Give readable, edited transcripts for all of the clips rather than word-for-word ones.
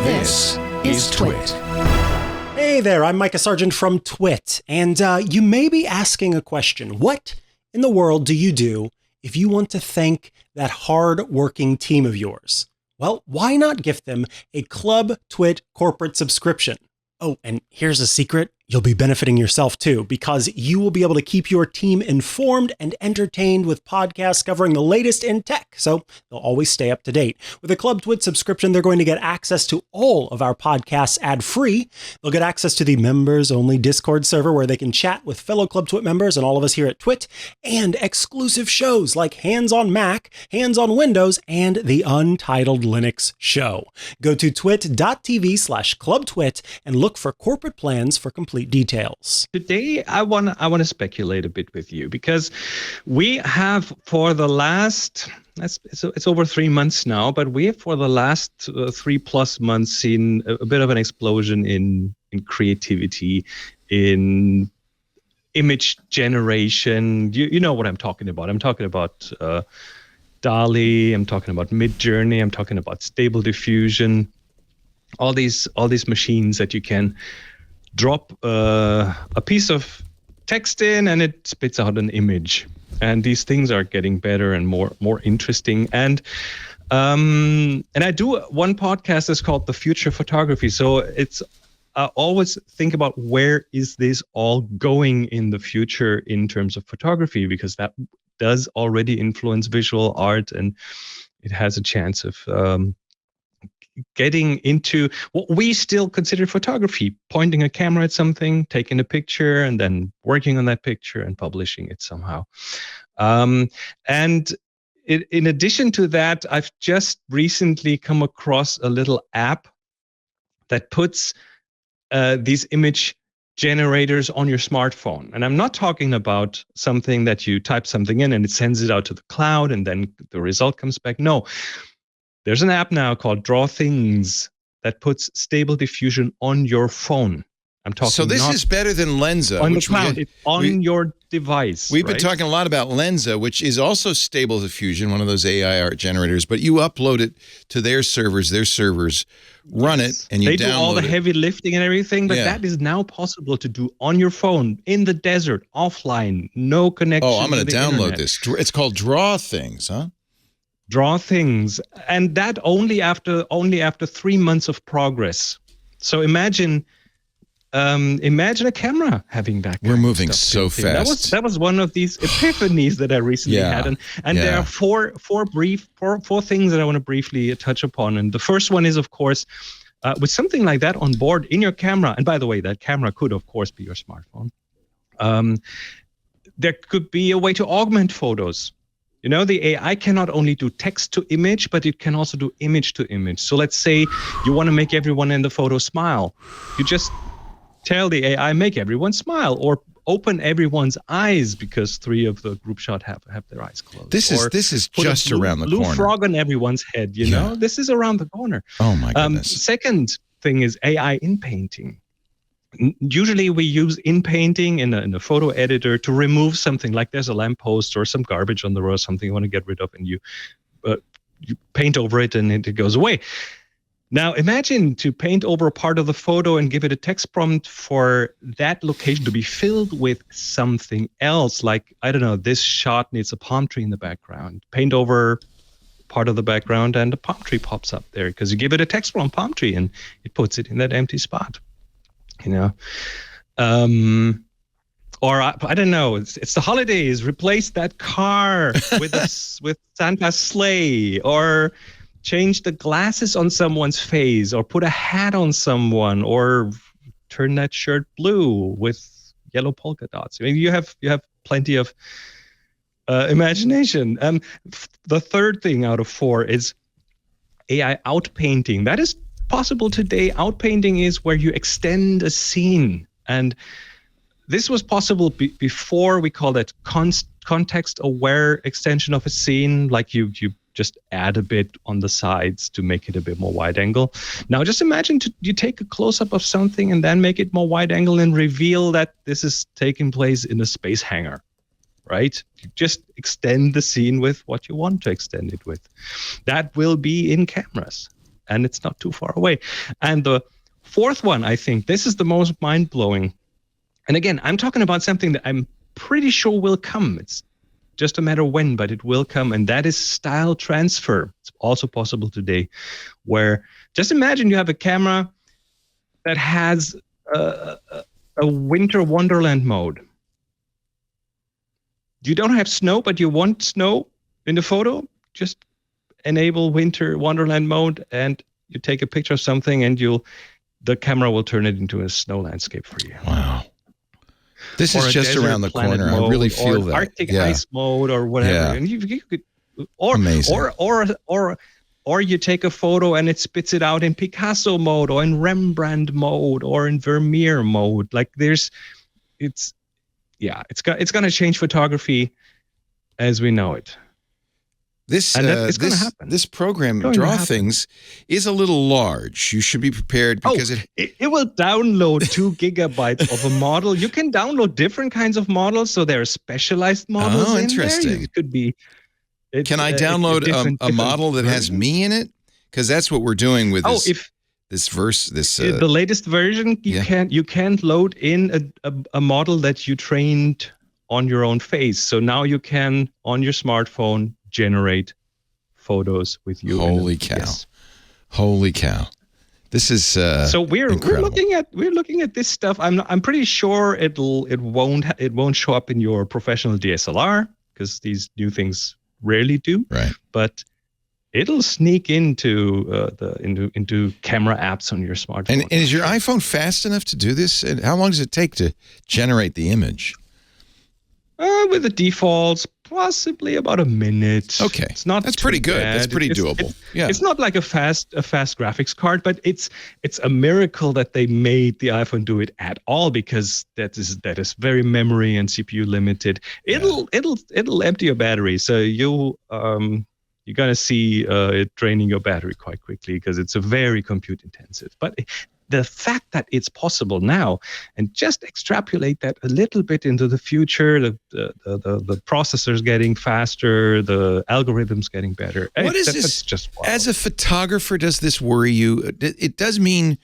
This is TWiT. Hey there, I'm Micah Sargent from TWiT, and you may be asking a question. What in the world do you do if you want to thank that hard-working team of yours? Well, why not gift them a Club TWiT corporate subscription? Oh, and here's a secret. You'll be benefiting yourself too, because you will be able to keep your team informed and entertained with podcasts covering the latest in tech, so they'll always stay up to date. With a Club TWiT subscription, they're going to get access to all of our podcasts ad-free. They'll get access to the members-only Discord server where they can chat with fellow Club TWiT members and all of us here at TWiT, and exclusive shows like Hands on Mac, Hands on Windows, and the Untitled Linux Show. Go to twit.tv/clubtwit and look for corporate plans for complete details. Today, I want to speculate a bit with you, because we have for the last, it's over 3 months now, but we have for the last 3+ months seen a bit of an explosion in creativity, in image generation. You know what I'm talking about. I'm talking about DALL-E, I'm talking about Midjourney, I'm talking about Stable Diffusion, all these machines that you can drop a piece of text in and it spits out an image. And these things are getting better and more interesting. And I do one podcast that's called The Future of Photography. So it's always think about where is this all going in the future in terms of photography, because that does already influence visual art, and it has a chance of getting into what we still consider photography, pointing a camera at something, taking a picture, and then working on that picture and publishing it somehow. And in addition to that, I've just recently come across a little app that puts these image generators on your smartphone. And I'm not talking about something that you type something in and it sends it out to the cloud and then the result comes back. No. There's an app now called Draw Things that puts Stable Diffusion on your phone. I'm talking. So this is better than Lensa, on the cloud. It's on your device. We've been talking a lot about Lensa, which is also Stable Diffusion, one of those AI art generators. But you upload it to their servers run it, and you download it. They do all the heavy lifting and everything, but that is now possible to do on your phone, in the desert, offline, no connection. Oh, I'm going to download internet. this. It's called Draw Things, huh? Draw Things, and that only after 3 months of progress. So imagine a camera having that. We're moving so fast. That was one of these epiphanies that I recently had, and there are four things that I want to briefly touch upon. And the first one is, of course, with something like that on board in your camera. And by the way, that camera could, of course, be your smartphone. There could be a way to augment photos. You know, the AI cannot only do text to image, but it can also do image to image. So let's say you want to make everyone in the photo smile. You just tell the AI, make everyone smile, or open everyone's eyes because 3 of the group shot have their eyes closed. This is just around the corner. Blue frog on everyone's head, you know? This is around the corner. Oh, my goodness. Second thing is AI in painting. Usually we use in painting in a photo editor to remove something, like there's a lamppost or some garbage on the road, something you want to get rid of, and you paint over it and it goes away. Now imagine to paint over a part of the photo and give it a text prompt for that location to be filled with something else. Like, I don't know, this shot needs a palm tree in the background. Paint over part of the background and a palm tree pops up there because you give it a text prompt, palm tree, and it puts it in that empty spot. You know, or I don't know. It's the holidays. Replace that car with with Santa's sleigh, or change the glasses on someone's face, or put a hat on someone, or turn that shirt blue with yellow polka dots. I mean, you have plenty of imagination. The third thing out of 4 is AI outpainting. That is possible today. Outpainting is where you extend a scene, and this was possible before. We call that context-aware extension of a scene, like you just add a bit on the sides to make it a bit more wide angle. Now just imagine you take a close-up of something and then make it more wide angle and reveal that this is taking place in a space hangar, right? You just extend the scene with what you want to extend it with. That will be in cameras. and it's not too far away. And the fourth one, I think this is the most mind-blowing. And again, I'm talking about something that I'm pretty sure will come. It's just a matter when, but it will come. And that is style transfer. It's also possible today, where just imagine you have a camera that has a winter wonderland mode. You don't have snow, but you want snow in the photo. Just enable winter wonderland mode, and you take a picture of something, and the camera will turn it into a snow landscape for you. Wow. This is just around the corner. I really feel that. Arctic ice mode or whatever. Yeah. And you could, or, amazing. or you take a photo and it spits it out in Picasso mode or in Rembrandt mode or in Vermeer mode. Like it's going to change photography as we know it. This this program, Draw Things, is a little large. You should be prepared because it will download 2 gigabytes of a model. You can download different kinds of models, so there are specialized models. Oh, in interesting. There. It could be. Can I download a model that has me in it? Because that's what we're doing with this verse. The latest version, you can't load in a model that you trained on your own face. So now you can on your smartphone generate photos with you. Holy cow! Yes. Holy cow! This is so we're incredible. we're looking at this stuff. I'm pretty sure it won't show up in your professional DSLR because these new things rarely do. Right. But it'll sneak into into camera apps on your smartphone. And is your iPhone fast enough to do this? And how long does it take to generate the image? With the defaults, possibly about a minute. Okay, it's not. That's pretty good. Bad. That's pretty doable. It's not like a fast graphics card, but it's a miracle that they made the iPhone do it at all, because that is very memory and CPU limited. It'll empty your battery, so you're gonna see it draining your battery quite quickly because it's a very compute intensive. But the fact that it's possible now, and just extrapolate that a little bit into the future, the processors getting faster, the algorithms getting better. What is this? That's just wild. As a photographer, does this worry you? It does mean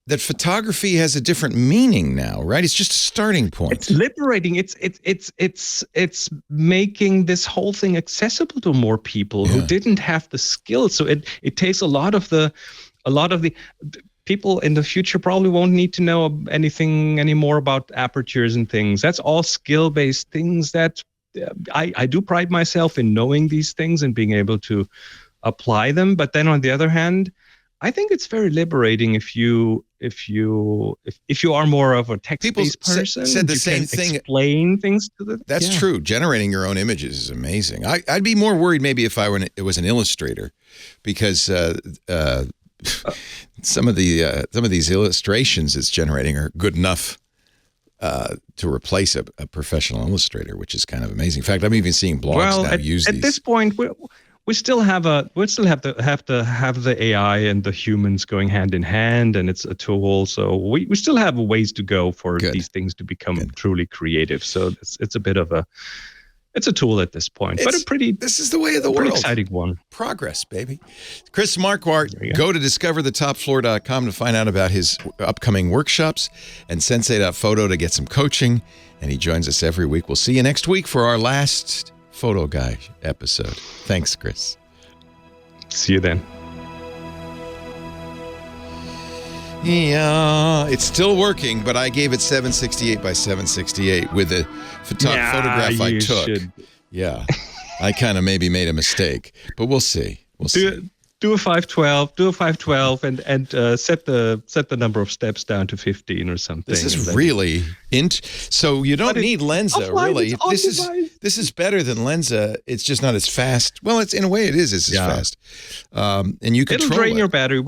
that photography has a different meaning now, right? It's just a starting point. It's liberating. It's making this whole thing accessible to more people who didn't have the skills. So it takes a lot of the people in the future probably won't need to know anything anymore about apertures and things. That's all skill-based things that I do pride myself in knowing these things and being able to apply them. But then on the other hand, I think it's very liberating if you are more of a text-based person. Said the same thing. Explain things to them. That's true. Generating your own images is amazing. I'd be more worried maybe if it was an illustrator, because some of these illustrations it's generating are good enough to replace a professional illustrator, which is kind of amazing. In fact, I'm even seeing blogs now use these. At this point, we still have to have the AI and the humans going hand in hand, and it's a tool. So we still have a ways to go for these things to become truly creative. So it's a bit of it's a tool at this point, but this is the way of the world. Exciting one. Progress, baby. Chris Marquardt, go to discoverthetopfloor.com to find out about his upcoming workshops, and sensei.photo to get some coaching. And he joins us every week. We'll see you next week for our last Photo Guy episode. Thanks, Chris. See you then. Yeah, it's still working, but I gave it 768 by 768 with the photograph I took. Yeah, I kind of maybe made a mistake, but we'll see. Do a 512. And set the number of steps down to 15 or something. This is really so you don't need Lensa, really. This is better than Lensa. It's just not as fast. Well, it's in a way it is as fast. And you control it'll drain your battery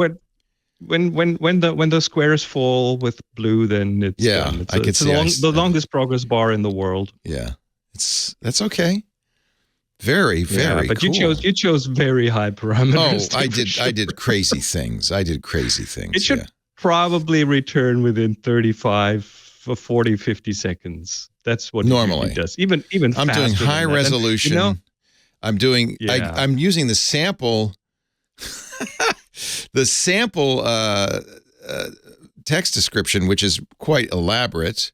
when the square is full with blue, then it's done. It's the longest progress bar in the world. Yeah, that's okay. Very, very but cool. you chose very high parameters. Oh, I did crazy things. It should probably return within 35, 40, 50 seconds. That's what normally it does. Even I'm faster doing high than resolution. That. I'm doing. I'm using the sample. the sample text description, which is quite elaborate.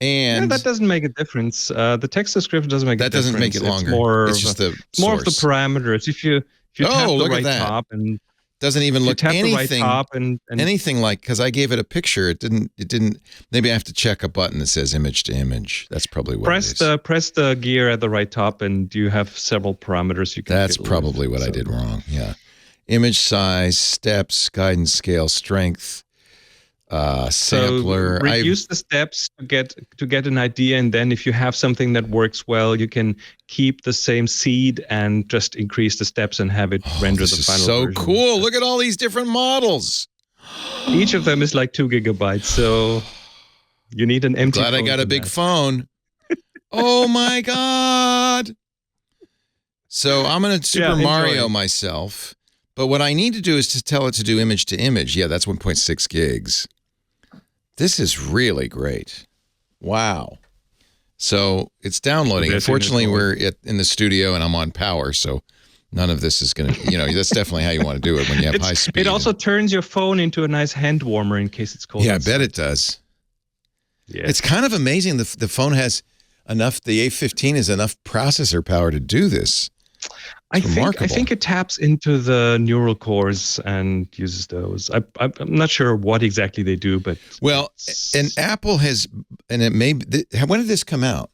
And that doesn't make a difference. The text description doesn't make a difference. That doesn't make it longer. It's just the more of the parameters. If you tap the right top and doesn't even look anything right top and anything like, because I gave it a picture. It didn't. Maybe I have to check a button that says image to image. That's probably what it is. Press the gear at the right top, and you have several parameters you can. That's probably what I did wrong. Yeah, image size, steps, guidance scale, strength. Sampler. So reduce the steps to get an idea, and then if you have something that works well, you can keep the same seed and just increase the steps and have it render the final version. So cool! Look at all these different models. Each of them is like 2 gigabytes, so you need an empty. Glad I got a big phone. Oh my god! So I'm gonna Super Mario myself, but what I need to do is to tell it to do image to image. Yeah, that's 1.6 gigs. This is really great. Wow. So it's downloading. Unfortunately, we're in the studio and I'm on power, so none of this is going to, that's definitely how you want to do it when you have high speed. It also turns your phone into a nice hand warmer in case it's cold. Yeah, I bet it does. Yeah. It's kind of amazing. The phone has enough, the A15 has enough processor power to do this. I think it taps into the neural cores and uses those. I'm not sure what exactly they do, but and Apple has, and it may. When did this come out?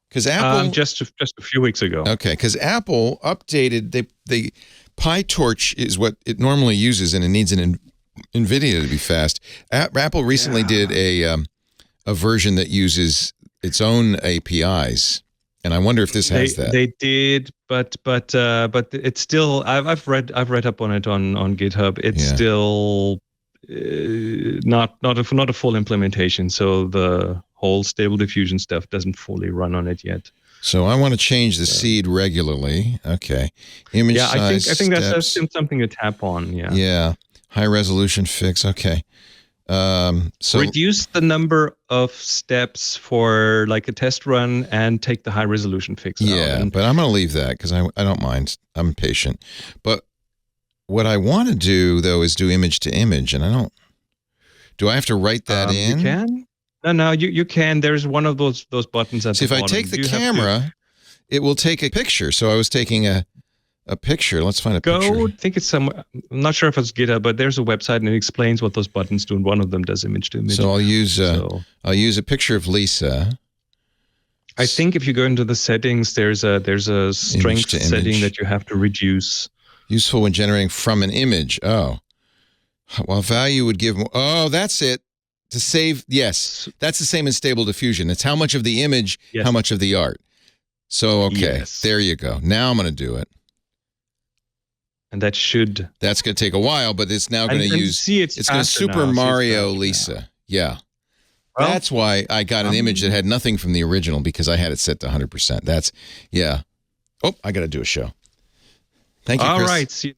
Because Apple just a few weeks ago. Okay, because Apple updated the PyTorch is what it normally uses, and it needs an NVIDIA to be fast. Apple recently did a version that uses its own APIs. And I wonder if this has that. They did, but it's still. I've read up on it on GitHub. It's still not a full implementation. So the whole Stable Diffusion stuff doesn't fully run on it yet. So I want to change the seed regularly. Okay, image size. I think that's something to tap on. Yeah. Yeah. High resolution fix. Okay. So reduce the number of steps for like a test run and take the high resolution fix out. Yeah, but I'm going to leave that because I don't mind. I'm patient. But what I want to do though is do image to image, and I don't. Do I have to write that in? You can. No, you can. There's one of those buttons at the bottom. If I take the camera, it will take a picture. So I was taking a picture. Let's find a picture. I think it's somewhere. I'm not sure if it's GitHub, but there's a website and it explains what those buttons do, and one of them does image to image. So I'll use a picture of Lisa. I think if you go into the settings, there's a strength setting that you have to reduce. Useful when generating from an image. Oh, well, value would give. Oh, that's it. To save. Yes, that's the same as Stable Diffusion. It's how much of the image, how much of the art. So there you go. Now I'm going to do it. And that's going to take a while, but it's now going to use. It's going to Super Mario Lisa. Yeah. Well, that's why I got an image that had nothing from the original because I had it set to 100%. Oh, I got to do a show. Thank you, Chris. All right. See